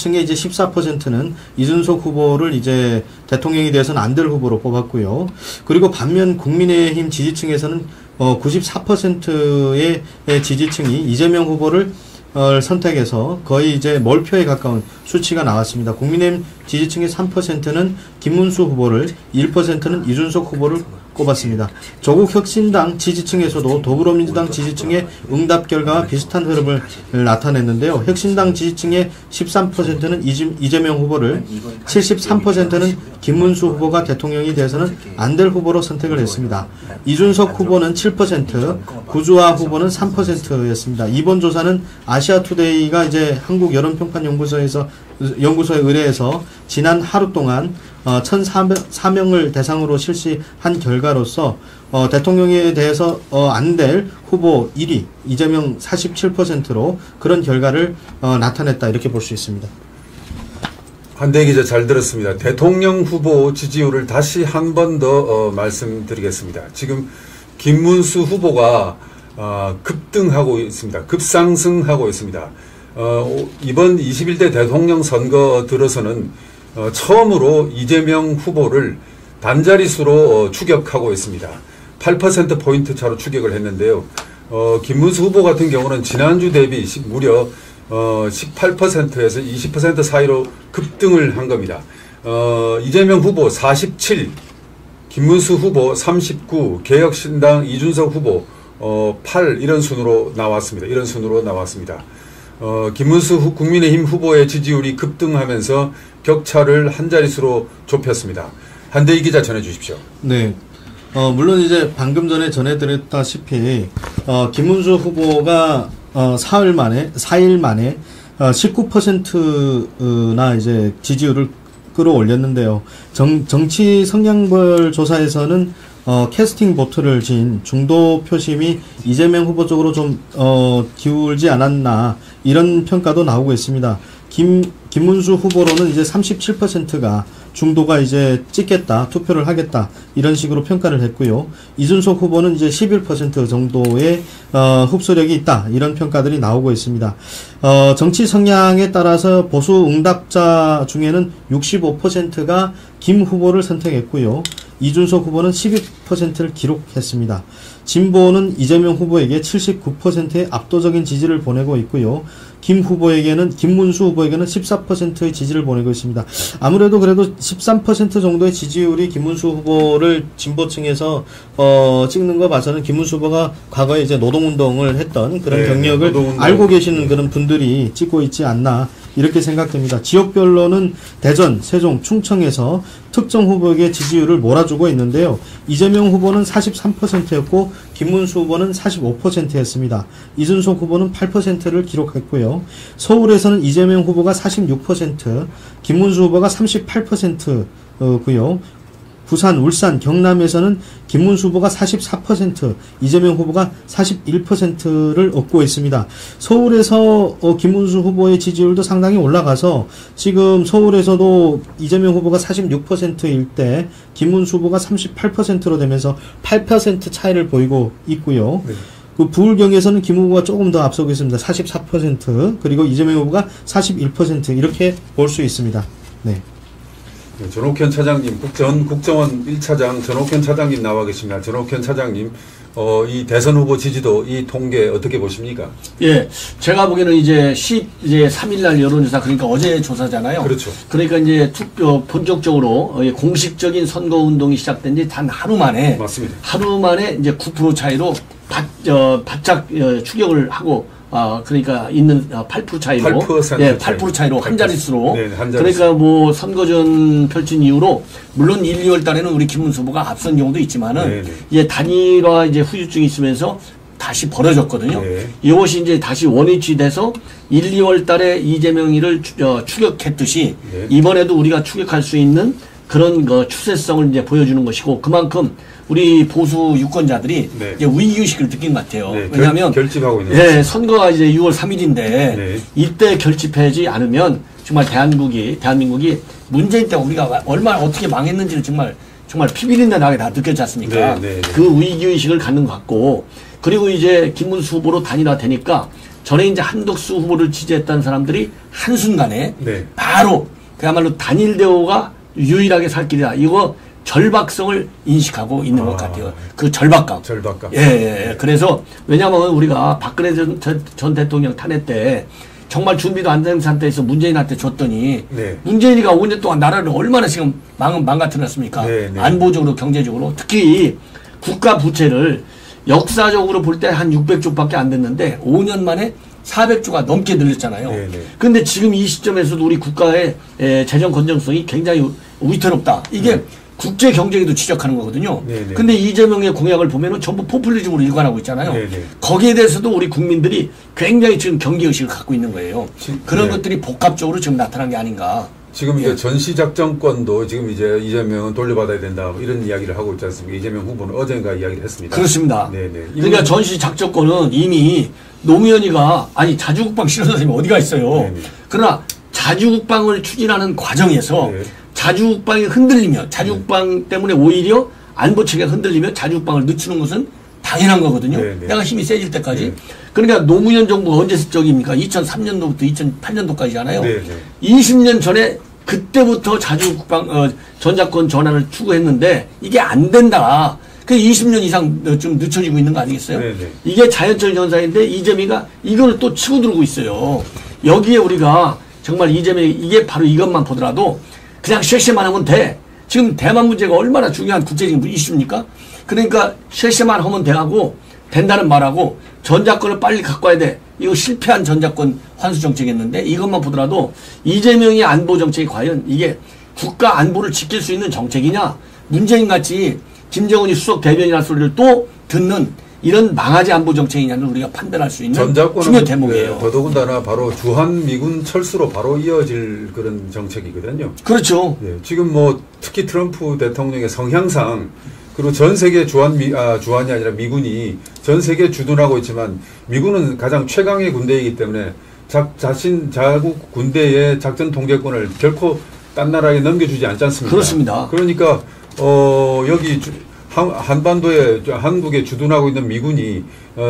지지층의 이제 14%는 이준석 후보를 이제 대통령이 되어서는 안 될 후보로 뽑았고요. 그리고 반면 국민의힘 지지층에서는 94%의 지지층이 이재명 후보를 선택해서 거의 이제 몰표에 가까운 수치가 나왔습니다. 국민의힘 지지층의 3%는 김문수 후보를, 1%는 이준석 후보를 꼽았습니다. 조국 혁신당 지지층에서도 더불어민주당 지지층의 응답 결과와 비슷한 흐름을 나타냈는데요. 혁신당 지지층의 13%는 이재명 후보를, 73%는 김문수 후보가 대통령이 돼서는 안 될 후보로 선택을 했습니다. 이준석 후보는 7%, 구주화 후보는 3%였습니다. 이번 조사는 아시아투데이가 이제 한국여론평판연구소에 의뢰해서 지난 하루 동안 1,004명을 대상으로 실시한 결과로서 대통령에 대해서 안 될 후보 1위 이재명 47%로 그런 결과를 나타냈다 이렇게 볼 수 있습니다. 한대희 기자 잘 들었습니다. 대통령 후보 지지율을 다시 한 번 더 말씀드리겠습니다. 지금 김문수 후보가 급등하고 있습니다. 급상승하고 있습니다. 이번 21대 대통령 선거 들어서는 처음으로 이재명 후보를 단자릿수로 추격하고 있습니다. 8%포인트 차로 추격을 했는데요. 김문수 후보 같은 경우는 지난주 대비 무려 18%에서 20% 사이로 급등을 한 겁니다. 이재명 후보 47, 김문수 후보 39, 개혁신당 이준석 후보 8 이런 순으로 나왔습니다. 김문수 국민의힘 후보의 지지율이 급등하면서 격차를 한 자릿수로 좁혔습니다. 한대희 기자 전해주십시오. 네. 물론 이제 방금 전에 전해드렸다시피 김문수 후보가 4일 만에 19%나 이제 지지율을 끌어올렸는데요. 정치 성향별 조사에서는 캐스팅 보트를 진 중도 표심이 이재명 후보 쪽으로 좀 기울지 않았나 이런 평가도 나오고 있습니다. 김문수 후보로는 이제 37%가 중도가 이제 찍겠다, 투표를 하겠다 이런 식으로 평가를 했고요. 이준석 후보는 이제 11% 정도의 흡수력이 있다 이런 평가들이 나오고 있습니다. 정치 성향에 따라서 보수 응답자 중에는 65%가 김 후보를 선택했고요. 이준석 후보는 12%를 기록했습니다. 진보는 이재명 후보에게 79%의 압도적인 지지를 보내고 있고요. 김문수 후보에게는 14%의 지지를 보내고 있습니다. 아무래도 그래도 13% 정도의 지지율이 김문수 후보를 진보층에서 찍는 거 봐서는 김문수 후보가 과거에 이제 노동운동을 했던 그런 경력을 알고 계시는 그런 분들이 찍고 있지 않나 이렇게 생각됩니다. 지역별로는 대전, 세종, 충청에서 특정 후보에게 지지율을 몰아주고 있는데요. 이재명 후보는 43%였고 김문수 후보는 45%였습니다. 이준석 후보는 8%를 기록했고요. 서울에서는 이재명 후보가 46%, 김문수 후보가 38%고요. 부산, 울산, 경남에서는 김문수 후보가 44%, 이재명 후보가 41%를 얻고 있습니다. 서울에서 김문수 후보의 지지율도 상당히 올라가서 지금 서울에서도 이재명 후보가 46%일 때 김문수 후보가 38%로 되면서 8% 차이를 보이고 있고요. 네. 그 부울경에서는 김 후보가 조금 더 앞서고 있습니다. 44%, 그리고 이재명 후보가 41% 이렇게 볼 수 있습니다. 네. 전옥현 차장님, 국정원 1차장 전옥현 차장님 나와 계십니다. 전옥현 차장님, 이 대선 후보 지지도 이 통계 어떻게 보십니까? 예, 제가 보기에는 이제 3일날 여론조사, 그러니까 어제 조사잖아요. 그렇죠. 그러니까 이제 본격적으로 공식적인 선거 운동이 시작된 지 단 하루 만에. 맞습니다. 하루 만에 이제 9% 차이로 바짝 추격을 하고, 그러니까 있는 8% 차이로. 8% 차이로 한 자릿수로. 네, 한 자릿수. 그러니까 뭐 선거전 펼친 이후로 물론 1, 2월 달에는 우리 김문수 후보가 앞선 경우도 있지만은 이제 단일화 이제 후유증이 있으면서 다시 벌어졌거든요. 네. 이것이 이제 다시 원위치 돼서 1, 2월 달에 이재명이를 추격했듯이 이번에도 우리가 추격할 수 있는 그런 추세성을 이제 보여주는 것이고, 그만큼 우리 보수 유권자들이 이제 위기의식을 느낀 것 같아요. 왜냐하면 결집하고 있는 선거가 이제 6월 3일인데 이때 결집하지 않으면 정말 대한민국이 문재인 때 우리가 얼마나 어떻게 망했는지를 정말 피비린내 나게 다 느꼈지 않습니까? 그 위기의식을 갖는 것 같고, 그리고 이제 김문수 후보로 단일화 되니까 전에 이제 한덕수 후보를 지지했던 사람들이 한순간에 네. 바로 그야말로 단일 대우가 유일하게 살 길이다. 이거 절박성을 인식하고 있는 것 같아요. 그 절박감. 절박감. 예. 그래서 왜냐하면 우리가 박근혜 전 대통령 탄핵 때 정말 준비도 안 된 상태에서 문재인한테 줬더니 네. 문재인이가 5년 동안 나라를 얼마나 지금 망가뜨렸습니까? 네. 안보적으로 경제적으로 특히 국가 부채를 역사적으로 볼 때 한 600조밖에 안 됐는데 5년 만에 400조가 넘게 늘렸잖아요. 그런데 지금 이 시점에서도 우리 국가의 재정 건전성이 굉장히 위태롭다. 이게 국제 경제에도 지적하는 거거든요. 근데 이재명의 공약을 보면은 전부 포퓰리즘으로 일관하고 있잖아요. 거기에 대해서도 우리 국민들이 굉장히 지금 경계의식을 갖고 있는 거예요. 그런 것들이 복합적으로 지금 나타난 게 아닌가. 지금 이제 전시작전권도 지금 이제 이재명은 돌려받아야 된다 뭐 이런 이야기를 하고 있지 않습니까? 이재명 후보는 어젠가 이야기를 했습니다. 그렇습니다. 그러니까 전시작전권은 이미 노무현이가 아니 자주국방 실현 선생님이 어디가 있어요. 그러나 자주국방을 추진하는 과정에서 자주국방이 흔들리면 자주국방 때문에 오히려 안보체계가 흔들리면 자주국방을 늦추는 것은 당연한 거거든요. 내가 힘이 세질 때까지. 그러니까 노무현 정부가 언제 적입니까? 2003년도부터 2008년도까지잖아요. 20년 전에 그때부터 자주국방 전작권 전환을 추구했는데 이게 안 된다. 그 20년 이상 좀 늦춰지고 있는 거 아니겠어요? 이게 자연적 현상인데 이재명이가 이걸 또 치고 들고 있어요. 여기에 우리가 정말 이재명이 이게 바로 이것만 보더라도 그냥 쉐쉐만 하면 돼. 지금 대만 문제가 얼마나 중요한 국제적인 이슈입니까? 그러니까 쉐쉐만 하면 돼하고 된다는 말하고 전작권을 빨리 갖고 와야 돼. 이거 실패한 전작권 환수 정책이었는데 이것만 보더라도 이재명의 안보 정책이 과연 이게 국가 안보를 지킬 수 있는 정책이냐? 문재인 같이 김정은이 수석 대변이라는 소리를 또 듣는 이런 망하지 안보 정책이냐는 우리가 판단할 수 있는 중요한 대목이에요. 더더군다나 바로 주한 미군 철수로 바로 이어질 그런 정책이거든요. 그렇죠. 지금 뭐 특히 트럼프 대통령의 성향상 그리고 전 세계 주한이 아니라 미군이 전 세계에 주둔하고 있지만 미군은 가장 최강의 군대이기 때문에 자국 군대의 작전 통제권을 결코 딴 나라에 넘겨주지 않지 않습니까? 그렇습니다. 그러니까 여기 한반도에 한국에 주둔하고 있는 미군이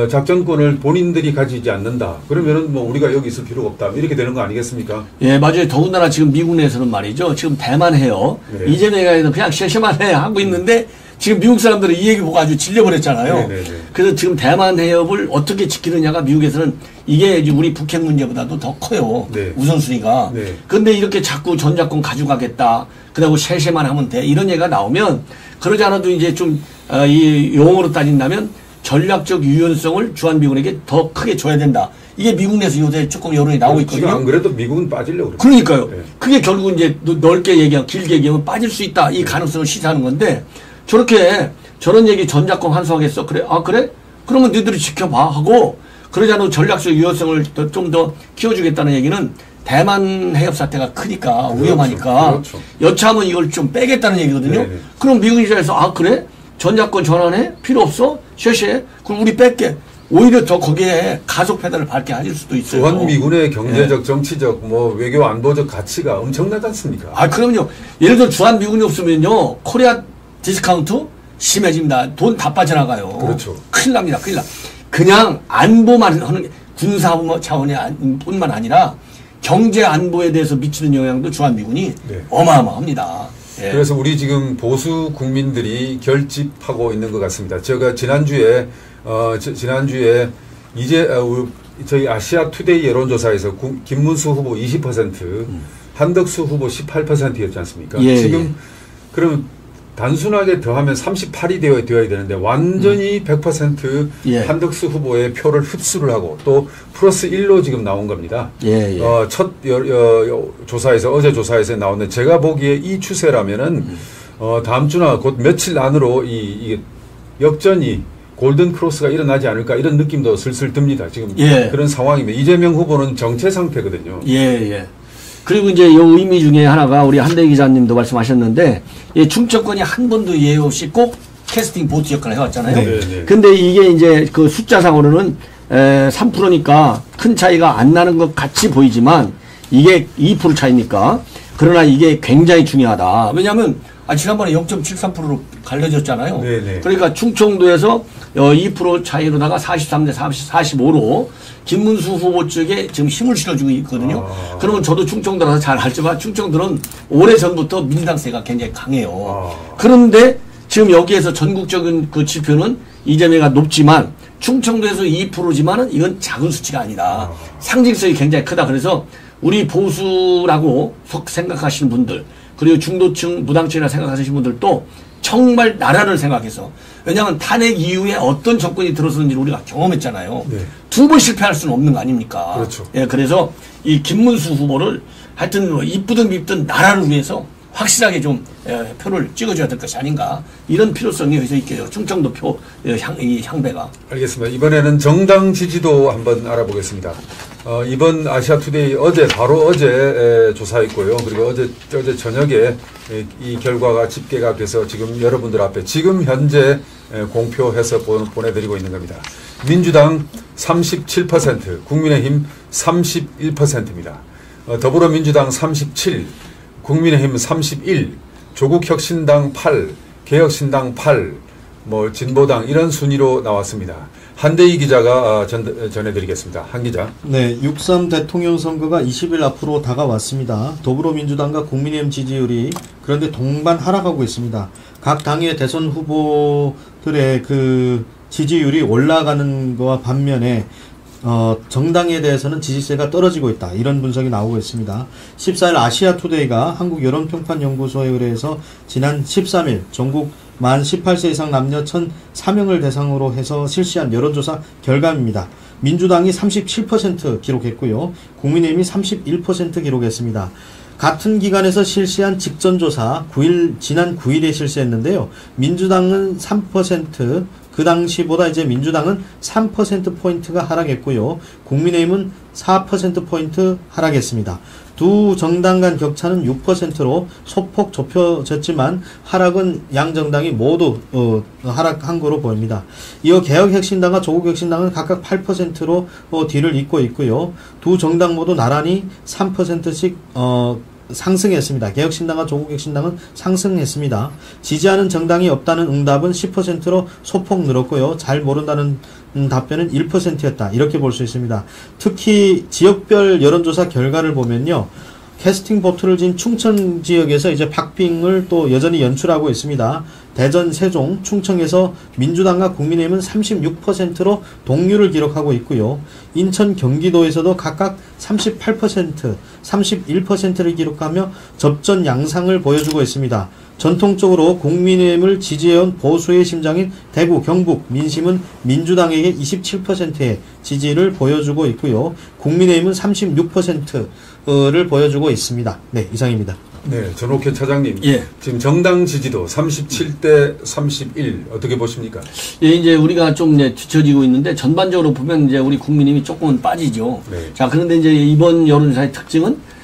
작전권을 본인들이 가지지 않는다. 그러면은 뭐 우리가 여기 있을 필요가 없다. 이렇게 되는 거 아니겠습니까? 예, 맞아요. 더군다나 지금 미군에서는 말이죠. 지금 대만 해요. 이재명이 그냥 쉐쉐만 해 하고 있는데 지금 미국 사람들은 이 얘기 보고 아주 질려버렸잖아요. 그래서 지금 대만 해협을 어떻게 지키느냐가 미국에서는 이게 우리 북핵 문제보다도 더 커요. 우선순위가. 그런데 이렇게 자꾸 전작권 가져가겠다. 그러고 쉐쉐만 하면 돼. 이런 얘기가 나오면 그러지 않아도 이제 좀 이 용어로 따진다면 전략적 유연성을 주한미군에게 더 크게 줘야 된다. 이게 미국 내에서 요새 조금 여론이 나오고 있거든요. 지금 안 그래도 미국은 빠지려고 그래요. 그러니까요. 그게 결국 이제 넓게 얘기하면 길게 얘기하면 빠질 수 있다. 이 가능성을 시사하는 건데 저렇게 저런 얘기 전작권 환수하겠어. 그래? 아 그래? 그러면 너희들이 지켜봐 하고 그러지 않아도 전략적 유연성을 좀 더 키워주겠다는 얘기는 대만 해협 사태가 크니까 위험하니까 여차하면 이걸 좀 빼겠다는 얘기거든요. 그럼 미국 입장에서 아 그래? 전작권 전환해? 필요 없어? 쉐쉐? 그럼 우리 뺄게. 오히려 더 거기에 가속 페달을 밟게 하실 수도 있어요. 주한미군의 경제적, 정치적, 뭐 외교 안보적 가치가 엄청나지 않습니까? 아 그럼요. 예를 들어 주한미군이 없으면요 코리아 디스카운트 심해집니다. 돈 다 빠져나가요. 그렇죠. 큰일 납니다. 큰일 나. 그냥 안보만 하는 게 군사 차원의 뿐만 아니라 경제 안보에 대해서 미치는 영향도 주한미군이 어마어마합니다. 그래서 우리 지금 보수 국민들이 결집하고 있는 것 같습니다. 제가 지난주에 저희 아시아 투데이 여론조사에서 김문수 후보 20%, 한덕수 후보 18%였지 않습니까? 지금 그럼 단순하게 더하면 38이 되어야 되는데 완전히 100% 한덕수 후보의 표를 흡수를 하고 또 플러스 1로 지금 나온 겁니다. 첫 조사에서 어제 조사에서 나오는 제가 보기에 이 추세라면은 다음 주나 곧 며칠 안으로 이 역전이 골든 크로스가 일어나지 않을까 이런 느낌도 슬슬 듭니다. 지금 그런 상황입니다. 이재명 후보는 정체 상태거든요. 그리고 이제 이 의미 중에 하나가 우리 한대 기자님도 말씀하셨는데 중첩권이 한 번도 예외 없이 꼭 캐스팅 보트 역할을 해왔잖아요. 근데 이게 이제 그 숫자상으로는 3%니까 큰 차이가 안 나는 것 같이 보이지만 이게 2% 차이니까 그러나 이게 굉장히 중요하다. 왜냐하면 지난번에 0.73%로 갈려졌잖아요. 그러니까 충청도에서 2% 차이로다가 43대 45로 김문수 후보 쪽에 지금 힘을 실어주고 있거든요. 그러면 저도 충청도라서 잘 알지만 충청도는 오래전부터 민주당세가 굉장히 강해요. 그런데 지금 여기에서 전국적인 그 지표는 이재명이 높지만 충청도에서 2%지만은 이건 작은 수치가 아니다. 상징성이 굉장히 크다. 그래서 우리 보수라고 생각하시는 분들, 그리고 중도층, 무당층이라 생각하시는 분들도 정말 나라를 생각해서, 왜냐하면 탄핵 이후에 어떤 정권이 들어서는지 우리가 경험했잖아요. 네. 2번 실패할 수는 없는 거 아닙니까? 그렇죠. 예, 그래서 이 김문수 후보를 하여튼 뭐 이쁘든 밉든 나라를 위해서 확실하게 좀 표를 찍어줘야 될 것이 아닌가, 이런 필요성이 여기서 있겠죠. 충청도 표 이 향배가. 알겠습니다. 이번에는 정당 지지도 한번 알아보겠습니다. 이번 아시아투데이 바로 어제 조사했고요. 그리고 어제 저녁에 이 결과가 집계가 돼서 지금 여러분들 앞에 지금 현재 공표해서 보내드리고 있는 겁니다. 민주당 37%, 국민의힘 31%입니다. 더불어민주당 37, 국민의힘 31, 조국혁신당 8, 개혁신당 8, 진보당 이런 순위로 나왔습니다. 한대희 기자가 전해드리겠습니다. 한 기자. 네, 6.3 대통령 선거가 20일 앞으로 다가왔습니다. 더불어민주당과 국민의힘 지지율이 그런데 동반 하락하고 있습니다. 각 당의 대선 후보들의 그 지지율이 올라가는 것과 반면에 정당에 대해서는 지지세가 떨어지고 있다. 이런 분석이 나오고 있습니다. 14일 아시아투데이가 한국여론평판연구소에 의뢰해서 지난 13일 전국 만 18세 이상 남녀 1,004명을 대상으로 해서 실시한 여론조사 결과입니다. 민주당이 37% 기록했고요. 국민의힘이 31% 기록했습니다. 같은 기간에서 실시한 직전조사 지난 9일에 실시했는데요. 민주당은 3%, 그 당시보다 이제 민주당은 3%포인트가 하락했고요. 국민의힘은 4%포인트 하락했습니다. 두 정당 간 격차는 6%로 소폭 좁혀졌지만 하락은 양 정당이 모두 하락한 거로 보입니다. 이어 개혁혁신당과 조국혁신당은 각각 8%로 뒤를 잇고 있고요. 두 정당 모두 나란히 3%씩 상승했습니다. 개혁신당과 조국혁신당은 상승했습니다. 지지하는 정당이 없다는 응답은 10%로 소폭 늘었고요. 잘 모른다는 답변은 1%였다. 이렇게 볼 수 있습니다. 특히 지역별 여론조사 결과를 보면요. 캐스팅 보트를 진 충청 지역에서 이제 박빙을 또 여전히 연출하고 있습니다. 대전, 세종, 충청에서 민주당과 국민의힘은 36%로 동률을 기록하고 있고요. 인천, 경기도에서도 각각 38%, 31%를 기록하며 접전 양상을 보여주고 있습니다. 전통적으로 국민의힘을 지지해온 보수의 심장인 대구, 경북 민심은 민주당에게 27%의 지지를 보여주고 있고요. 국민의힘은 36%를 보여주고 있습니다. 네, 이상입니다. 네, 전옥회 차장님. 예. 지금 정당 지지도 37대 31 어떻게 보십니까? 예, 이제 우리가 좀 이제 뒤처지고 있는데 전반적으로 보면 이제 우리 국민의힘이 조금은 빠지죠. 네. 자, 그런데 이제 이번 여론조사의 특징은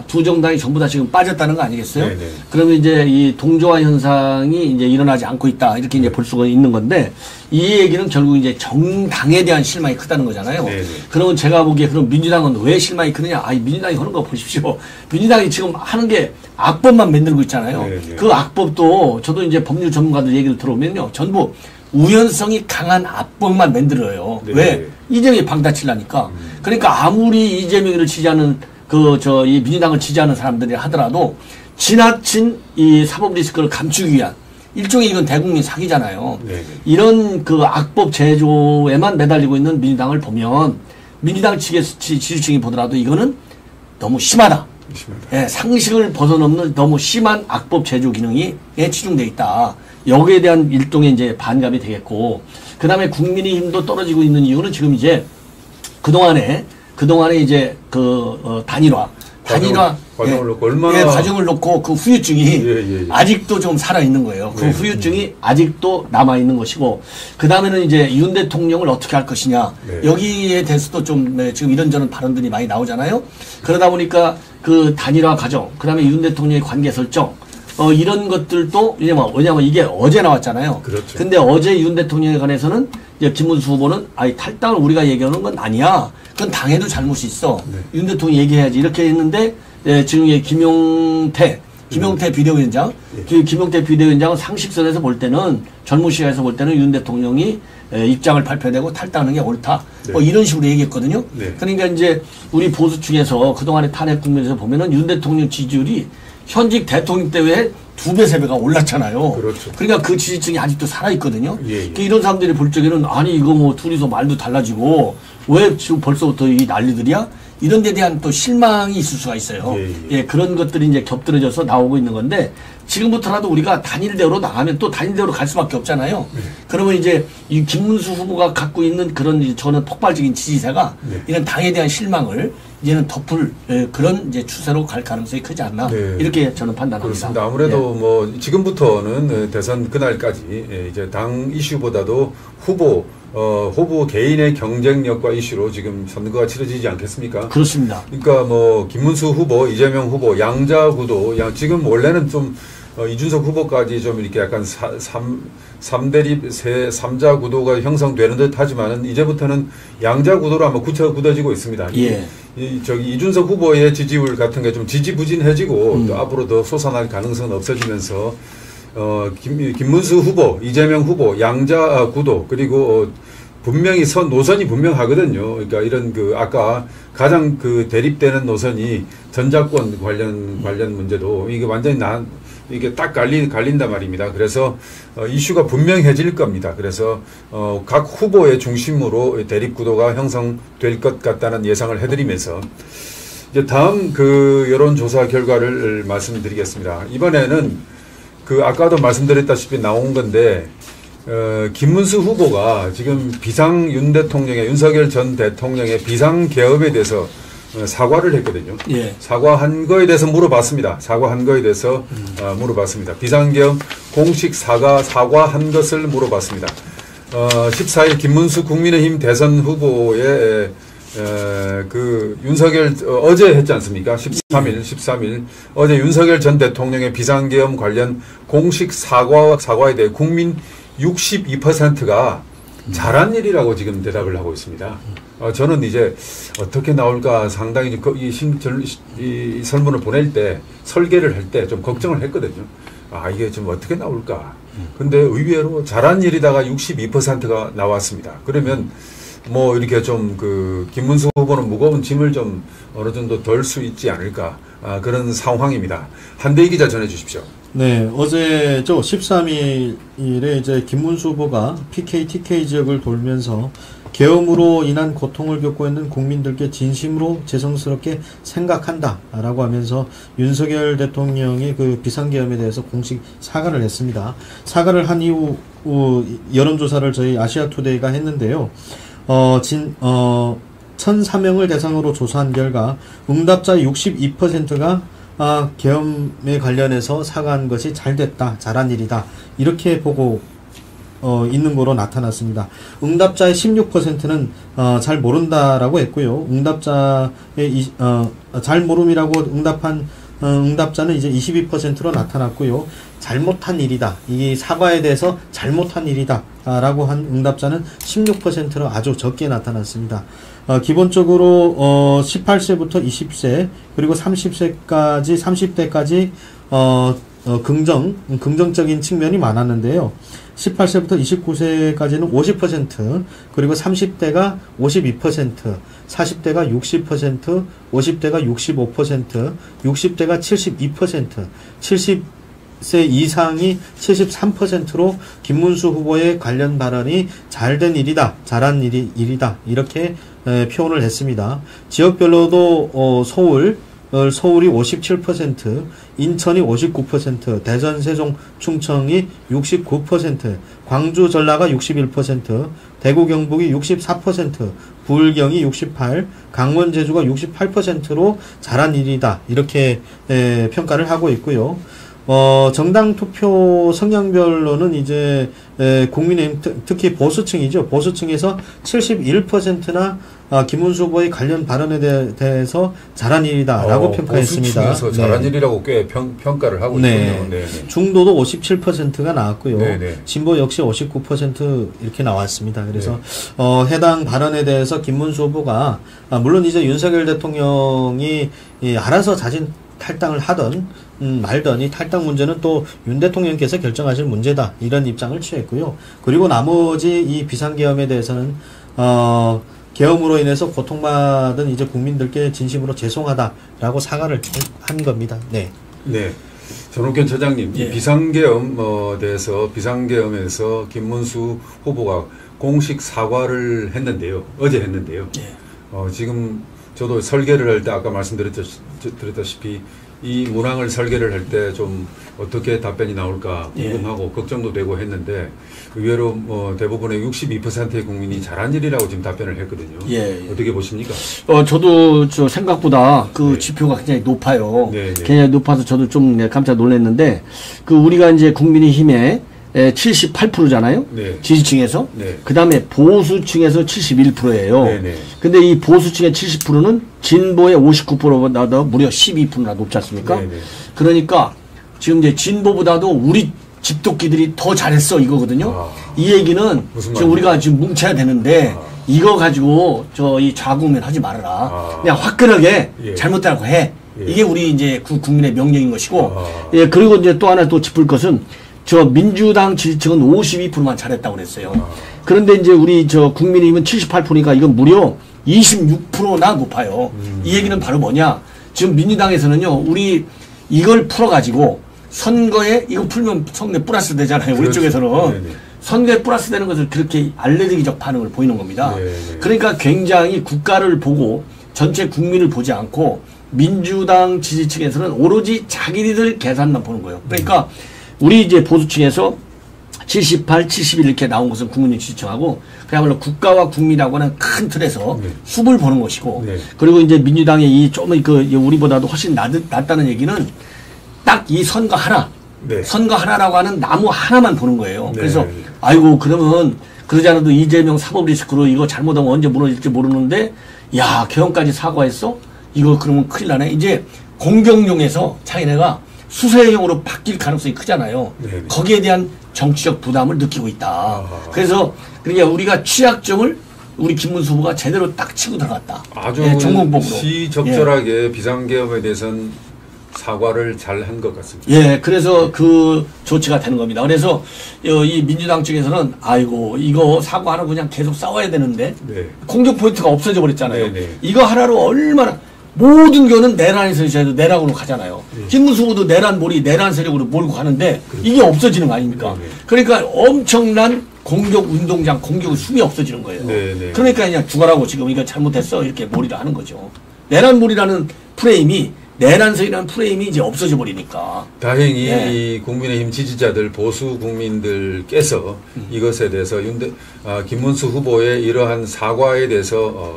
두 정당이 전부 다 지금 빠졌다는 거 아니겠어요? 네네. 그러면 이제 이 동조화 현상이 이제 일어나지 않고 있다. 이렇게 이제 볼 수가 있는 건데, 이 얘기는 결국 이제 정당에 대한 실망이 크다는 거잖아요. 네네. 그러면 제가 보기에 그럼 민주당은 왜 실망이 크느냐? 민주당이 하는 거 보십시오. 민주당이 지금 하는 게 악법만 만들고 있잖아요. 네네. 그 악법도 저도 이제 법률 전문가들 얘기를 들어보면요. 전부 우연성이 강한 악법만 만들어요. 네. 왜? 이재명이 방다치려니까. 그러니까 아무리 이재명을 지지하는 이 민주당을 지지하는 사람들이 하더라도 지나친 이 사법 리스크를 감추기 위한 일종의 이건 대국민 사기잖아요. 네. 이런 그 악법 제조에만 매달리고 있는 민주당을 보면 민주당 측에서 지지층이 보더라도 이거는 너무 심하다. 예, 상식을 벗어넘는 너무 심한 악법 제조 기능이 치중되어 있다. 여기에 대한 일종의 이제 반감이 되겠고, 그 다음에 국민의힘도 떨어지고 있는 이유는 지금 이제 그동안에 이제 단일화 과정을 놓고 얼마나 과정을 놓고 그 후유증이 아직도 좀 살아 있는 거예요. 그 후유증이 아직도 남아 있는 것이고, 그 다음에는 이제 윤 대통령을 어떻게 할 것이냐, 여기에 대해서도 좀 지금 이런저런 발언들이 많이 나오잖아요. 그러다 보니까 그 단일화 과정, 그 다음에 윤 대통령의 관계 설정, 이런 것들도 왜냐면 이게 어제 나왔잖아요. 그렇죠. 근데 어제 윤 대통령에 관해서는 이제 김문수 후보는 탈당을 우리가 얘기하는 건 아니야. 그건 당에도 잘못이 있어. 네. 윤 대통령이 얘기해야지. 이렇게 했는데 지금 김용태 김용태 비대위원장. 김용태 비대위원장은 상식선에서 볼 때는 젊은 시각에서 볼 때는 윤 대통령이 입장을 발표되고 탈당하는 게 옳다. 뭐 이런 식으로 얘기했거든요. 그러니까 이제 우리 보수 측에서 그동안의 탄핵 국면에서 보면은 윤 대통령 지지율이 현직 대통령 때에 2배, 3배가 올랐잖아요. 그렇죠. 그러니까 그 지지층이 아직도 살아있거든요. 그러니까 이런 사람들이 볼 적에는 아니 이거 뭐 둘이서 말도 달라지고 왜 지금 벌써부터 이 난리들이야? 이런 데 대한 또 실망이 있을 수가 있어요. 그런 것들이 이제 겹들어져서 나오고 있는 건데 지금부터라도 우리가 단일대우로 나가면 또 단일대우로 갈 수밖에 없잖아요. 그러면 이제 이 김문수 후보가 갖고 있는 그런 저는 폭발적인 지지세가 이런 당에 대한 실망을 이제는 덮을 그런 이제 추세로 갈 가능성이 크지 않나 이렇게 저는 판단합니다. 그렇습니다. 아무래도 뭐 지금부터는 대선 그날까지 이제 당 이슈보다도 후보 개인의 경쟁력과 이슈로 지금 선거가 치러지지 않겠습니까? 그렇습니다. 그러니까 뭐 김문수 후보, 이재명 후보 양자 구도, 지금 원래는 좀 이준석 후보까지 좀 이렇게 약간 3대립, 3자 구도가 형성되는 듯 하지만은 이제부터는 양자 구도로 아마 굳어지고 있습니다. 이준석 후보의 지지율 같은 게 좀 지지부진해지고 또 앞으로 더 솟아날 가능성은 없어지면서 김문수 후보, 이재명 후보, 양자 구도, 그리고 분명히 노선이 분명하거든요. 그러니까 이런 아까 가장 대립되는 노선이 전작권 관련 문제도 이게 완전히 이게 딱 갈린단 말입니다. 그래서 이슈가 분명해질 겁니다. 그래서 각 후보의 중심으로 대립 구도가 형성될 것 같다는 예상을 해드리면서 이제 다음 여론조사 결과를 말씀드리겠습니다. 이번에는 아까도 말씀드렸다시피 나온 건데 김문수 후보가 지금 윤석열 전 대통령의 비상개업에 대해서 사과를 했거든요. 사과한 거에 대해서 물어봤습니다. 물어봤습니다. 비상개업 공식 사과한 것을 물어봤습니다. 14일 김문수 국민의힘 대선 후보의 윤석열 어제 했지 않습니까? 13일 어제 윤석열 전 대통령의 비상계엄 관련 공식 사과에 대해 국민 62%가 잘한 일이라고 지금 대답을 하고 있습니다. 저는 이제 어떻게 나올까 상당히 이 설문을 보낼 때 설계를 할 때 좀 걱정을 했거든요. 이게 좀 어떻게 나올까. 근데 의외로 잘한 일이다가 62%가 나왔습니다. 그러면 뭐 이렇게 좀 김문수 후보는 무거운 짐을 좀 어느 정도 덜 수 있지 않을까 그런 상황입니다. 한대희 기자 전해 주십시오. 네, 어제 13일에 이제 김문수 후보가 PK, TK 지역을 돌면서 계엄으로 인한 고통을 겪고 있는 국민들께 진심으로 죄송스럽게 생각한다라고 하면서 윤석열 대통령의 비상계엄에 대해서 공식 사과를 했습니다. 사과를 한 이후 여론조사를 저희 아시아투데이가 했는데요. 1,004명을 대상으로 조사한 결과 응답자의 62%가 계엄에 관련해서 사과한 것이 잘됐다, 잘한 일이다 이렇게 보고 있는 거로 나타났습니다. 응답자의 16%는 잘 모른다라고 했고요. 응답자의 잘 모름이라고 응답한 응답자는 이제 22%로 나타났고요. 잘못한 일이다. 이 사과에 대해서 잘못한 일이다. 라고 한 응답자는 16%로 아주 적게 나타났습니다. 기본적으로 18세부터 20세 그리고 30대까지 긍정적인 측면이 많았는데요. 18세부터 29세까지는 50%, 그리고 30대가 52%, 40대가 60%, 50대가 65%, 60대가 72%, 70세 이상이 73%로 김문수 후보의 관련 발언이 잘된 일이다, 잘한 일이다 이렇게 표현을 했습니다. 지역별로도 서울이 57%, 인천이 59%, 대전, 세종, 충청이 69%, 광주, 전라가 61%, 대구, 경북이 64%, 부울경이 68%, 강원, 제주가 68%로 잘한 일이다 이렇게 평가를 하고 있고요. 정당 투표 성향별로는 이제 국민의힘 특히 보수층이죠. 보수층에서 71%나 김문수 후보의 관련 발언에 대해서 잘한 일이다라고 평가했습니다. 보수층에서 잘한 일이라고 꽤 평가를 하고 있군요. 네. 중도도 57%가 나왔고요. 진보 역시 59% 이렇게 나왔습니다. 그래서 해당 발언에 대해서 김문수 후보가 물론 이제 윤석열 대통령이 알아서 자진 탈당을 하든 말든 이 탈당 문제는 또 윤 대통령께서 결정하실 문제다 이런 입장을 취했고요. 그리고 나머지 이 비상계엄에 대해서는 계엄으로 인해서 고통받은 이제 국민들께 진심으로 죄송하다라고 사과를 한 겁니다. 네. 네. 전옥현 처장님, 이 비상계엄 대해서 비상계엄에서 김문수 후보가 공식 사과를 했는데요. 어제 했는데요. 지금 저도 설계를 할 때 아까 말씀드렸다시피 이 문항을 설계를 할 때 좀 어떻게 답변이 나올까 궁금하고 걱정도 되고 했는데 의외로 대부분의 62%의 국민이 잘한 일이라고 지금 답변을 했거든요. 어떻게 보십니까? 저도 생각보다 그 지표가 굉장히 높아요. 굉장히 높아서 저도 좀 깜짝 놀랐는데 우리가 이제 국민의힘에 78%잖아요. 지지층에서. 그 다음에 보수층에서 71%예요. 근데 이 보수층의 70%는 진보의 59%보다도 무려 12%나 높지 않습니까? 그러니까 지금 이제 진보보다도 우리 집도끼들이 더 잘했어 이거거든요. 이 얘기는 지금 우리가 지금 뭉쳐야 되는데 이거 가지고 이 좌국면 하지 말아라. 그냥 화끈하게 잘못되라고 해. 이게 우리 이제 국민의 명령인 것이고. 그리고 이제 또 하나 또 짚을 것은 민주당 지지층은 52%만 잘했다고 그랬어요. 그런데 이제 우리 국민의힘은 78%니까 이건 무려 26%나 높아요. 이 얘기는 바로 뭐냐? 지금 민주당에서는요, 우리 이걸 풀어가지고 선거에 이거 풀면 선거에 플러스 되잖아요. 우리 쪽에서는. 선거에 플러스 되는 것을 그렇게 알레르기적 반응을 보이는 겁니다. 그러니까 굉장히 국가를 보고 전체 국민을 보지 않고 민주당 지지층에서는 오로지 자기들 계산만 보는 거예요. 그러니까 우리 이제 보수층에서 78, 71 이렇게 나온 것은 국민의 지지층하고 그야말로 국가와 국민이라고 하는 큰 틀에서 숲을 보는 것이고 그리고 이제 민주당의 이 좀 우리보다도 훨씬 낫다는 얘기는 딱 이 선거 하나 선거 하나라고 하는 나무 하나만 보는 거예요. 그래서 아이고 그러면 그러지 않아도 이재명 사법 리스크로 이거 잘못하면 언제 무너질지 모르는데 야 개헌까지 사과했어? 이거 그러면 큰일 나네. 이제 공격용에서 자기네가 수세형으로 바뀔 가능성이 크잖아요. 거기에 대한 정치적 부담을 느끼고 있다. 그래서 그러니까 우리가 취약점을 우리 김문수 후보가 제대로 딱 치고 들어갔다. 아주 전공법으로. 시적절하게 비상계엄에 대해서는 사과를 잘 한 것 같습니다. 그래서 그 조치가 되는 겁니다. 그래서 이 민주당 측에서는 아이고 이거 사과하러 그냥 계속 싸워야 되는데 공격 포인트가 없어져 버렸잖아요. 이거 하나로 얼마나 모든 거는 내란에서 이제도 내란으로 가잖아요. 김문수 후보도 내란 세력으로 몰고 가는데 이게 없어지는 거 아닙니까? 그러니까 엄청난 공격 운동장, 공격의 숨이 없어지는 거예요. 그러니까 그냥 죽어라고 지금 이거 잘못했어 이렇게 몰이를 하는 거죠. 내란몰이라는 프레임이 내란세이라는 프레임이 이제 없어져 버리니까. 다행히 이 국민의힘 지지자들 보수 국민들께서 이것에 대해서 김문수 후보의 이러한 사과에 대해서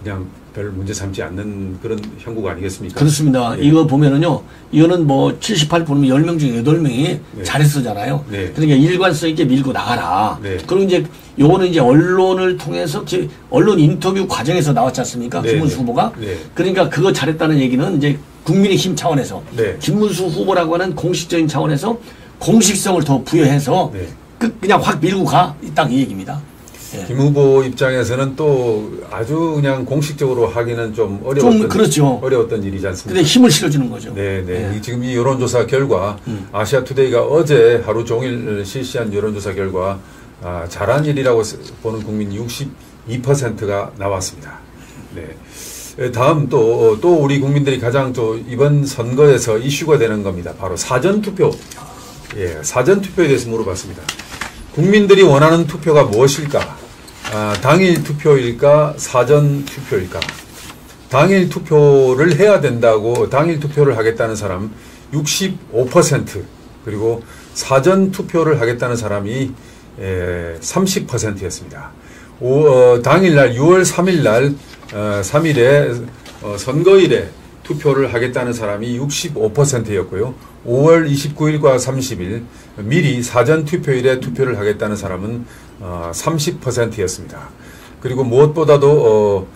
그냥 별 문제 삼지 않는 그런 형국 아니겠습니까? 그렇습니다. 이거 보면은요, 이거는 뭐 78%면 10명 중에 8명이 잘했었잖아요. 그러니까 일관성 있게 밀고 나가라. 그리고 이제 요거는 이제 언론을 통해서 언론 인터뷰 과정에서 나왔지 않습니까? 김문수 후보가. 그러니까 그거 잘했다는 얘기는 이제 국민의힘 차원에서 김문수 후보라고 하는 공식적인 차원에서 공식성을 더 부여해서 그냥 확 밀고 가. 딱 이 얘기입니다. 김 후보 입장에서는 또 아주 그냥 공식적으로 하기는 좀 어려웠던 일이지 않습니까? 근데 힘을 실어주는 거죠. 지금 이 여론조사 결과 아시아투데이가 어제 하루 종일 실시한 여론조사 결과 잘한 일이라고 보는 국민 62%가 나왔습니다. 다음 또 우리 국민들이 가장 이번 선거에서 이슈가 되는 겁니다. 바로 사전투표. 사전투표에 대해서 물어봤습니다. 국민들이 원하는 투표가 무엇일까? 당일 투표일까? 사전 투표일까? 당일 투표를 해야 된다고 당일 투표를 하겠다는 사람 65%, 그리고 사전 투표를 하겠다는 사람이 30%였습니다. 당일날 6월 3일날 3일에 선거일에 투표를 하겠다는 사람이 65%였고요. 5월 29일과 30일 미리 사전 투표일에 투표를 하겠다는 사람은 30%였습니다. 그리고 무엇보다도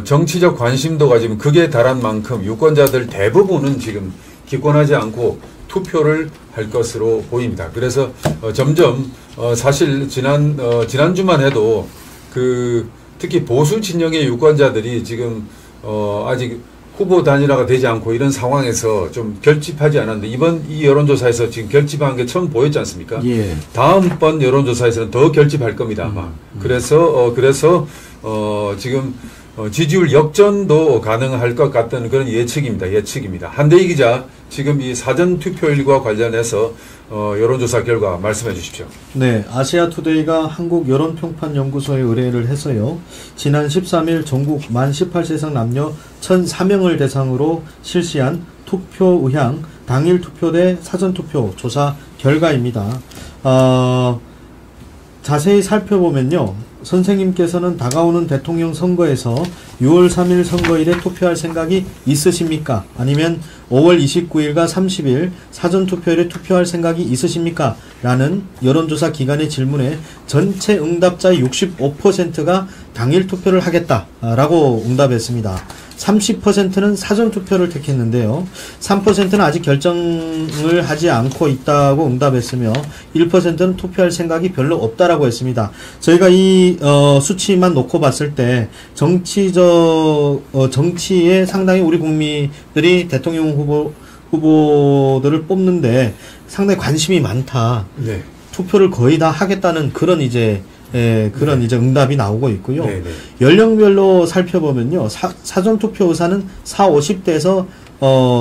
정치적 관심도가 지금 극에 달한 만큼 유권자들 대부분은 지금 기권하지 않고 투표를 할 것으로 보입니다. 그래서 점점 사실 지난주만 해도 특히 보수 진영의 유권자들이 지금 아직 후보 단일화가 되지 않고 이런 상황에서 좀 결집하지 않았는데 이번 이 여론조사에서 지금 결집한 게 처음 보였지 않습니까? 예. 다음번 여론조사에서는 더 결집할 겁니다 아마. 그래서 지금 지지율 역전도 가능할 것 같다는 그런 예측입니다. 한대희 기자, 지금 이 사전 투표일과 관련해서 여론조사 결과 말씀해 주십시오. 네, 아시아투데이가 한국여론평판연구소에 의뢰를 해서요. 지난 13일 전국 만 18세 이상 남녀 1,004명을 대상으로 실시한 투표 의향 당일 투표 대 사전 투표 조사 결과입니다. 자세히 살펴보면요. 선생님께서는 다가오는 대통령 선거에서 6월 3일 선거일에 투표할 생각이 있으십니까? 아니면 5월 29일과 30일 사전투표일에 투표할 생각이 있으십니까? 라는 여론조사 기관의 질문에 전체 응답자의 65%가 당일 투표를 하겠다라고 응답했습니다. 30%는 사전투표를 택했는데요. 3%는 아직 결정을 하지 않고 있다고 응답했으며 1%는 투표할 생각이 별로 없다라고 했습니다. 저희가 이 수치만 놓고 봤을 때 정치에 상당히 우리 국민들이 대통령 후보들을 뽑는데 상당히 관심이 많다. 네. 투표를 거의 다 하겠다는 그런 이제 응답이 나오고 있고요. 네. 연령별로 살펴보면요. 사전투표 의사는 40, 50대에서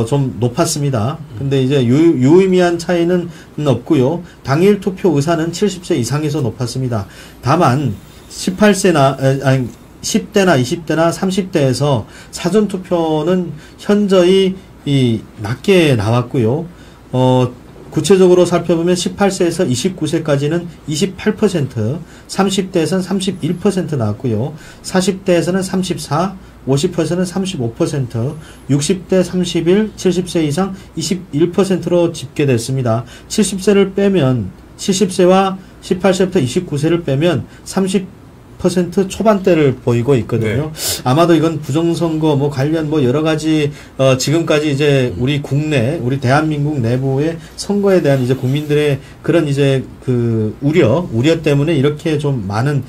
좀 높았습니다. 근데 이제 유의미한 차이는 없고요. 당일 투표 의사는 70세 이상에서 높았습니다. 다만 10대나 20대나 30대에서 사전투표는 현저히 낮게 나왔고요. 구체적으로 살펴보면 18세에서 29세까지는 28%, 30대에서는 31% 나왔고요. 40대에서는 34, 50%는 35%, 60대 31, 70세 이상 21%로 집계됐습니다. 70세를 빼면 70세와 18세부터 29세를 빼면 30% 초반대를 보이고 있거든요. 네. 아마도 이건 부정선거 관련 여러 가지 지금까지 이제 우리 대한민국 내부의 선거에 대한 이제 국민들의 그런 이제 그 우려 때문에 이렇게 좀 많은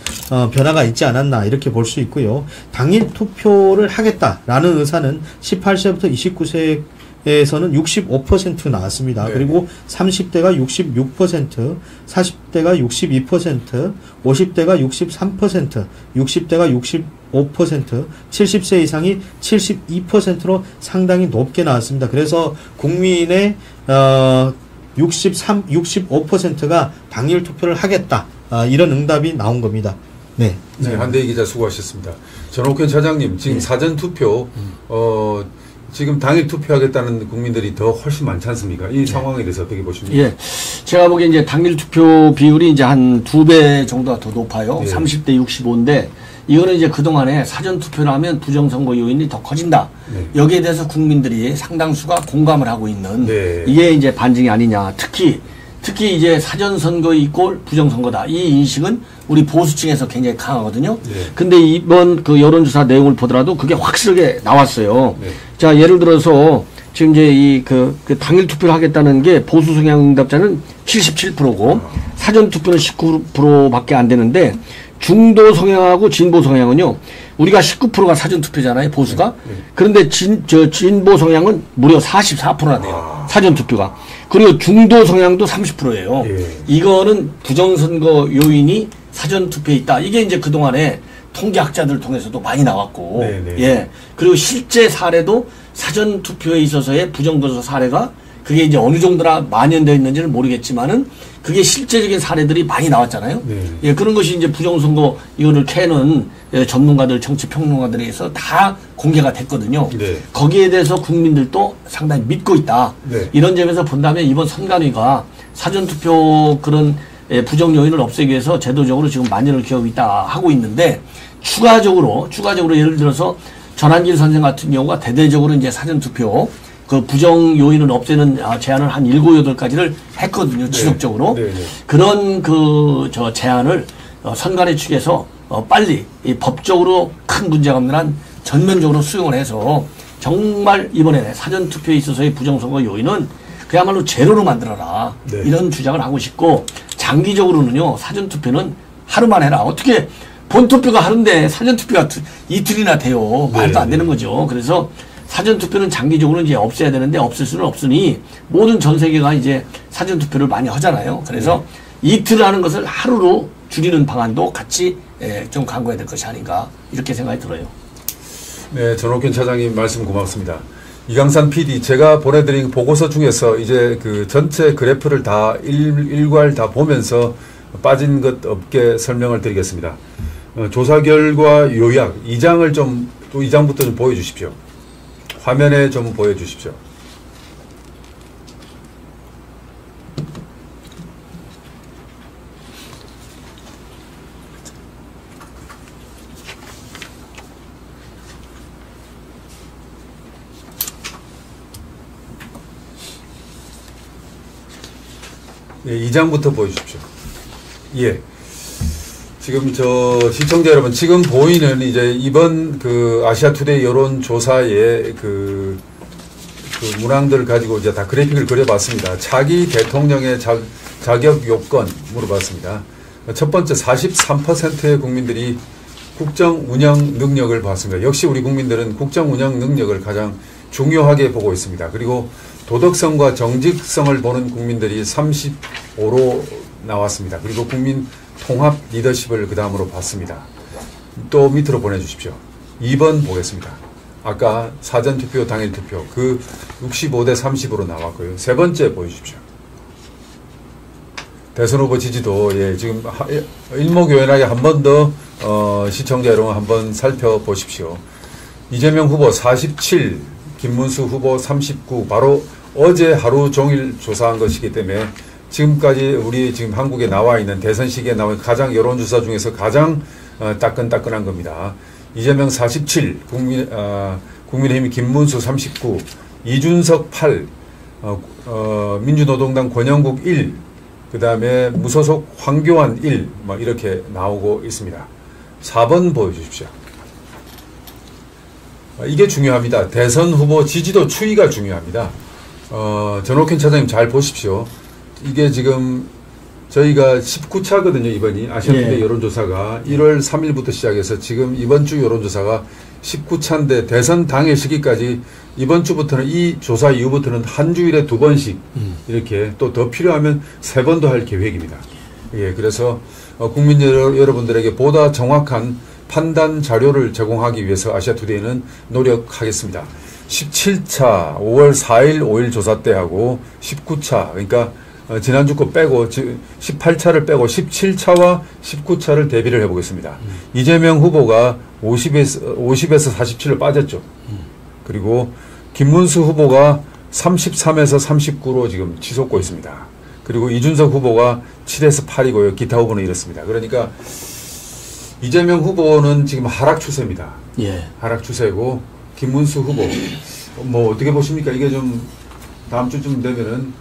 변화가 있지 않았나 이렇게 볼 수 있고요. 당일 투표를 하겠다라는 의사는 18세부터 29세 에서는 65% 나왔습니다. 네. 그리고 30대가 66%, 40대가 62%, 50대가 63%, 60대가 65%, 70세 이상이 72%로 상당히 높게 나왔습니다. 그래서 국민의 65%가 당일 투표를 하겠다. 이런 응답이 나온 겁니다. 네. 네, 한대희 기자 수고하셨습니다. 전옥현 차장님, 지금 사전 투표 지금 당일 투표하겠다는 국민들이 더 훨씬 많지 않습니까? 이 상황에 대해서 어떻게 보십니까? 예. 제가 보기엔 이제 당일 투표 비율이 이제 한 2배 정도가 더 높아요. 예. 30대 65인데, 이거는 이제 그동안에 사전 투표를 하면 부정선거 요인이 더 커진다. 네. 여기에 대해서 국민들이 상당수가 공감을 하고 있는 네. 이게 이제 반증이 아니냐. 특히 이제 사전선거 이꼴 부정선거다. 이 인식은 우리 보수층에서 굉장히 강하거든요. 네. 근데 이번 그 여론조사 내용을 보더라도 그게 확실하게 나왔어요. 네. 자, 예를 들어서 지금 이제 그 당일 투표를 하겠다는 게 보수 성향 응답자는 77%고 사전 투표는 19%밖에 안 되는데 중도 성향하고 진보 성향은요. 우리가 19%가 사전 투표잖아요, 보수가. 그런데 진보 성향은 무려 44%나 돼요. 사전 투표가. 그리고 중도 성향도 30%예요. 예. 이거는 부정선거 요인이 사전 투표에 있다. 이게 이제 그동안에 통계학자들 통해서도 많이 나왔고, 네네. 예. 그리고 실제 사례도 사전 투표에 있어서의 부정선거 사례가 그게 이제 어느 정도나 만연되어 있는지는 모르겠지만은 그게 실제적인 사례들이 많이 나왔잖아요. 네. 예, 그런 것이 이제 부정선거 이거를 캐는 전문가들, 정치평론가들에 의해서 다 공개가 됐거든요. 네. 거기에 대해서 국민들도 상당히 믿고 있다. 네. 이런 점에서 본다면 이번 선관위가 사전투표 그런 부정 요인을 없애기 위해서 제도적으로 지금 만전을 기하고 있다 하고 있는데 추가적으로 예를 들어서 전한길 선생 같은 경우가 대대적으로 이제 사전투표 그 부정 요인을 없애는 제안을 한 7, 8가지를 했거든요. 지속적으로. 네. 그런 저 제안을 선관위 측에서 빨리 이 법적으로 큰 문제가 없는 한 전면적으로 수용을 해서 정말 이번에 사전투표에 있어서의 부정선거 요인은 그야말로 제로로 만들어라. 네. 이런 주장을 하고 싶고 장기적으로는요. 사전투표는 하루만 해라. 어떻게 본투표가 하루인데 사전투표가 이틀이나 돼요. 말도 안 되는 거죠. 그래서 사전투표는 장기적으로 이제 없애야 되는데 없앨 수는 없으니 모든 전 세계가 이제 사전투표를 많이 하잖아요. 그래서 이틀 하는 것을 하루로 줄이는 방안도 같이 좀 강구해야 될 것이 아닌가 이렇게 생각이 들어요. 네, 전옥현 차장님 말씀 고맙습니다. 이강산 PD, 제가 보내드린 보고서 중에서 이제 그 전체 그래프를 다 일괄 다 보면서 빠진 것 없게 설명을 드리겠습니다. 조사 결과 요약 2장을 좀, 또 2장부터 좀 보여주십시오. 화면에 좀 보여주십시오. 네, 2장부터 보여주십시오. 예. 지금 시청자 여러분, 지금 보이는 이제 이번 그 아시아투데이 여론조사의 그 문항들을 가지고 이제 다 그래픽을 그려봤습니다. 차기 대통령의 자격 요건 물어봤습니다. 첫 번째 43%의 국민들이 국정 운영 능력을 봤습니다. 역시 우리 국민들은 국정 운영 능력을 가장 중요하게 보고 있습니다. 그리고 도덕성과 정직성을 보는 국민들이 35로 나왔습니다. 그리고 국민 통합 리더십을 그 다음으로 봤습니다. 또 밑으로 보내주십시오. 2번 보겠습니다. 아까 사전투표, 당일투표 그 65대 30으로 나왔고요. 세 번째 보여주십시오. 대선 후보 지지도 지금 일목요연하게 한 번 더 시청자 여러분 한번 살펴보십시오. 이재명 후보 47, 김문수 후보 39, 바로 어제 하루 종일 조사한 것이기 때문에 지금까지 우리 지금 한국에 나와 있는 대선 시기에 나온 가장 여론조사 중에서 가장 따끈따끈한 겁니다. 이재명 47, 국민의힘 김문수 39, 이준석 8, 민주노동당 권영국 1, 그 다음에 무소속 황교안 1, 이렇게 나오고 있습니다. 4번 보여주십시오. 이게 중요합니다. 대선 후보 지지도 추이가 중요합니다. 전옥현 차장님 잘 보십시오. 이게 지금 저희가 19차거든요. 이번이 아시아투데이 여론조사가 1월 3일부터 시작해서 지금 이번 주 여론조사가 19차인데 대선 당일 시기까지 이번 주부터는 이 조사 이후부터는 한 주일에 2번씩 이렇게 또 더 필요하면 3번도 할 계획입니다. 예, 그래서 국민 여러분들에게 보다 정확한 판단 자료를 제공하기 위해서 아시아투데이는 노력하겠습니다. 17차 5월 4일 5일 조사 때 하고 19차 그러니까 지난주 거 빼고 18차를 빼고 17차와 19차를 대비를 해보겠습니다. 이재명 후보가 50에서 47로 빠졌죠. 그리고 김문수 후보가 33에서 39로 지금 치솟고 있습니다. 그리고 이준석 후보가 7에서 8이고요. 기타 후보는 이렇습니다. 그러니까 이재명 후보는 지금 하락 추세입니다. 예. 하락 추세고 김문수 후보 뭐 어떻게 보십니까? 이게 좀 다음 주쯤 되면은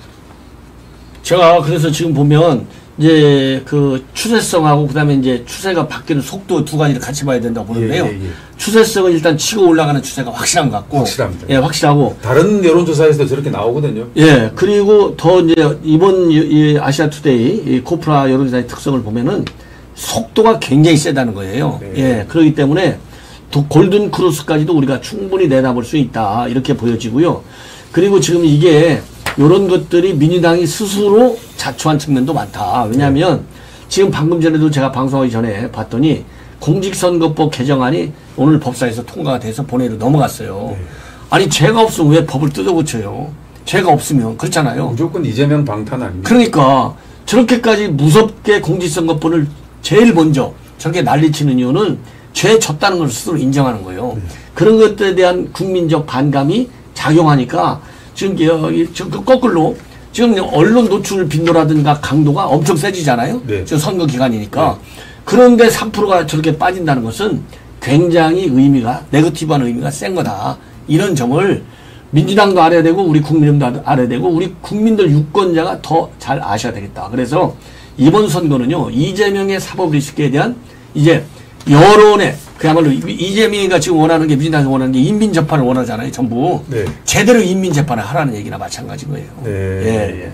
제가 그래서 지금 보면 이제 그 추세성하고 그다음에 이제 추세가 바뀌는 속도 두 가지를 같이 봐야 된다고 보는데요. 추세성은 일단 치고 올라가는 추세가 확실한 것 같고, 확실합니다. 예, 확실하고 다른 여론조사에서도 저렇게 나오거든요. 예, 그리고 더 이제 이번 이 아시아투데이 이 코프라 여론조사의 특성을 보면은 속도가 굉장히 세다는 거예요. 네. 예, 그렇기 때문에 골든 크로스까지도 우리가 충분히 내다볼 수 있다 이렇게 보여지고요. 그리고 지금 이게 이런 것들이 민주당이 스스로 자초한 측면도 많다. 왜냐하면 지금 방금 전에도 제가 방송하기 전에 봤더니 공직선거법 개정안이 오늘 법사에서 통과가 돼서 본회의로 넘어갔어요. 네. 아니 죄가 없으면 왜 법을 뜯어고쳐요? 죄가 없으면 그렇잖아요. 무조건 이재명 방탄 아닙니까? 그러니까 저렇게까지 무섭게 공직선거법을 제일 먼저 저렇게 난리치는 이유는 죄 졌다는 걸 스스로 인정하는 거예요. 네. 그런 것들에 대한 국민적 반감이 작용하니까 지금 거꾸로 지금 언론 노출 빈도라든가 강도가 엄청 세지잖아요. 네. 지금 선거 기간이니까. 네. 그런데 3%가 저렇게 빠진다는 것은 굉장히 의미가 네거티브한 의미가 센 거다. 이런 점을 민주당도 알아야 되고 우리 국민도 알아야 되고 우리 국민들 유권자가 더 잘 아셔야 되겠다. 그래서 이번 선거는요. 이재명의 사법 리스크에 대한 이제 여론의 그야말로 이재명이가 지금 원하는 게 민주당이 원하는 게 인민재판을 원하잖아요. 전부. 네. 제대로 인민재판을 하라는 얘기나 마찬가지인 거예요. 네. 예, 예.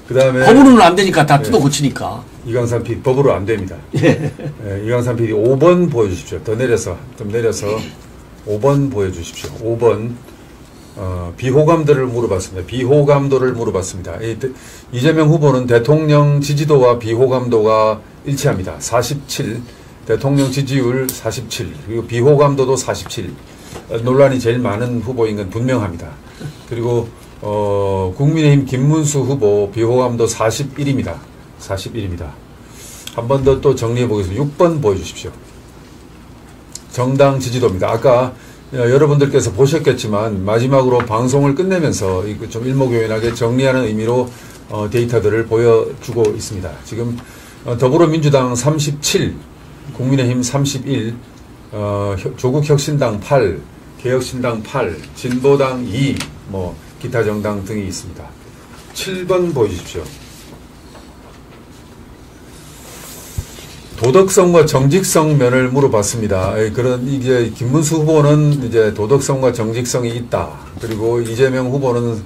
그다음에 법으로는 안 되니까 다 뜯어 고치니까. 이강산 PD 법으로 안 됩니다. 예. 이강산 PD 5번 보여주십시오. 더 내려서 좀 내려서 5번 보여주십시오. 5번. 비호감도를 물어봤습니다. 비호감도를 물어봤습니다. 이재명 후보는 대통령 지지도와 비호감도가 일치합니다. 47, 대통령 지지율 47, 그리고 비호감도도 47. 논란이 제일 많은 후보인 건 분명합니다. 그리고 국민의힘 김문수 후보 비호감도 41입니다. 41입니다. 한 번 더 또 정리해 보겠습니다. 6번 보여주십시오. 정당 지지도입니다. 아까 여러분들께서 보셨겠지만 마지막으로 방송을 끝내면서 좀 일목요연하게 정리하는 의미로 데이터들을 보여주고 있습니다. 지금 더불어민주당 37, 국민의힘 31, 조국혁신당 8, 개혁신당 8, 진보당 2, 뭐 기타 정당 등이 있습니다. 7번 보여주십시오. 도덕성과 정직성 면을 물어봤습니다. 이제 김문수 후보는 이제 도덕성과 정직성이 있다. 그리고 이재명 후보는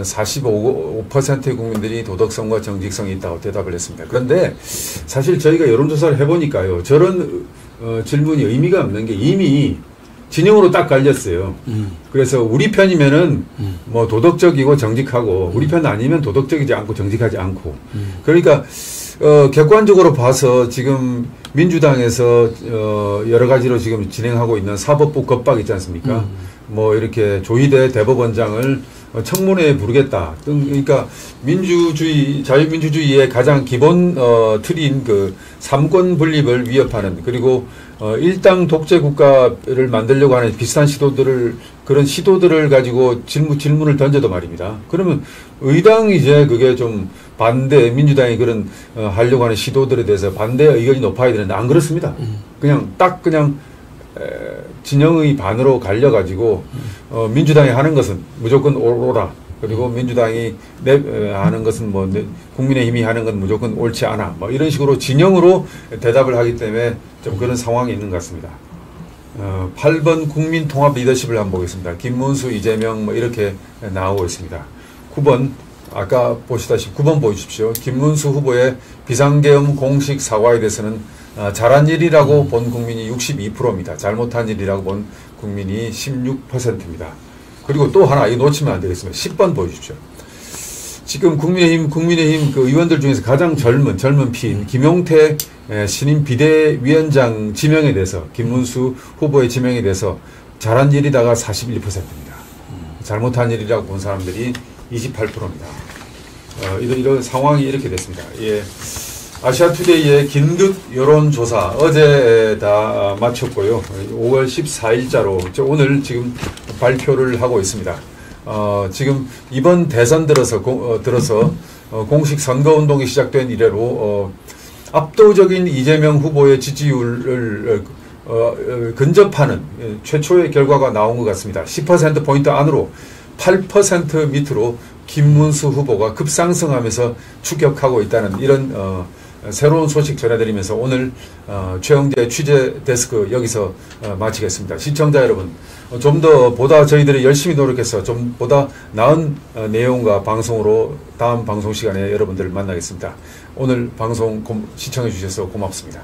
45%의 국민들이 도덕성과 정직성이 있다고 대답을 했습니다. 그런데 사실 저희가 여론조사를 해보니까요, 저런 질문이 의미가 없는 게 이미 진영으로 딱 갈렸어요. 그래서 우리 편이면은 뭐 도덕적이고 정직하고 우리 편 아니면 도덕적이지 않고 정직하지 않고. 그러니까 객관적으로 봐서 지금 민주당에서 여러 가지로 지금 진행하고 있는 사법부 겁박 있지 않습니까? 뭐 이렇게 조희대 대법원장을 청문회에 부르겠다. 그러니까 민주주의, 자유민주주의의 가장 기본 틀인 그 삼권 분립을 위협하는, 그리고 일당 독재 국가를 만들려고 하는 비슷한 그런 시도들을 가지고 질문을 던져도 말입니다. 그러면 의당이 이제 그게 좀 민주당이 그런 하려고 하는 시도들에 대해서 반대 의견이 높아야 되는데 안 그렇습니다. 그냥 진영의 반으로 갈려가지고 민주당이 하는 것은 무조건 옳아. 그리고 민주당이 하는 것은 뭐 국민의힘이 하는 건 무조건 옳지 않아. 뭐 이런 식으로 진영으로 대답을 하기 때문에 좀 그런 상황이 있는 것 같습니다. 8번 국민통합 리더십을 한번 보겠습니다. 김문수, 이재명 뭐 이렇게 나오고 있습니다. 9번 아까 보시다시피 9번 보여주십시오. 김문수 후보의 비상계엄 공식 사과에 대해서는 잘한 일이라고 본 국민이 62%입니다. 잘못한 일이라고 본 국민이 16%입니다. 그리고 또 하나, 이거 놓치면 안 되겠습니다. 10번 보여주십시오. 지금 국민의힘 그 의원들 중에서 가장 젊은 피인 김용태 신임 비대위원장 지명에 대해서, 김문수 후보의 지명에 대해서 잘한 일이다가 41%입니다. 잘못한 일이라고 본 사람들이 28%입니다. 이런 상황이 이렇게 됐습니다. 예. 아시아투데이의 긴급 여론조사 어제 다 마쳤고요. 5월 14일자로 오늘 지금 발표를 하고 있습니다. 지금 이번 대선 들어서 공식 선거운동이 시작된 이래로 압도적인 이재명 후보의 지지율을 근접하는 최초의 결과가 나온 것 같습니다. 10%포인트 안으로 8% 밑으로 김문수 후보가 급상승하면서 추격하고 있다는 이런 새로운 소식 전해드리면서 오늘 최영재 취재 데스크 여기서 마치겠습니다. 시청자 여러분, 좀 더 보다 저희들이 열심히 노력해서 좀 보다 나은 내용과 방송으로 다음 방송 시간에 여러분들을 만나겠습니다. 오늘 방송 시청해 주셔서 고맙습니다.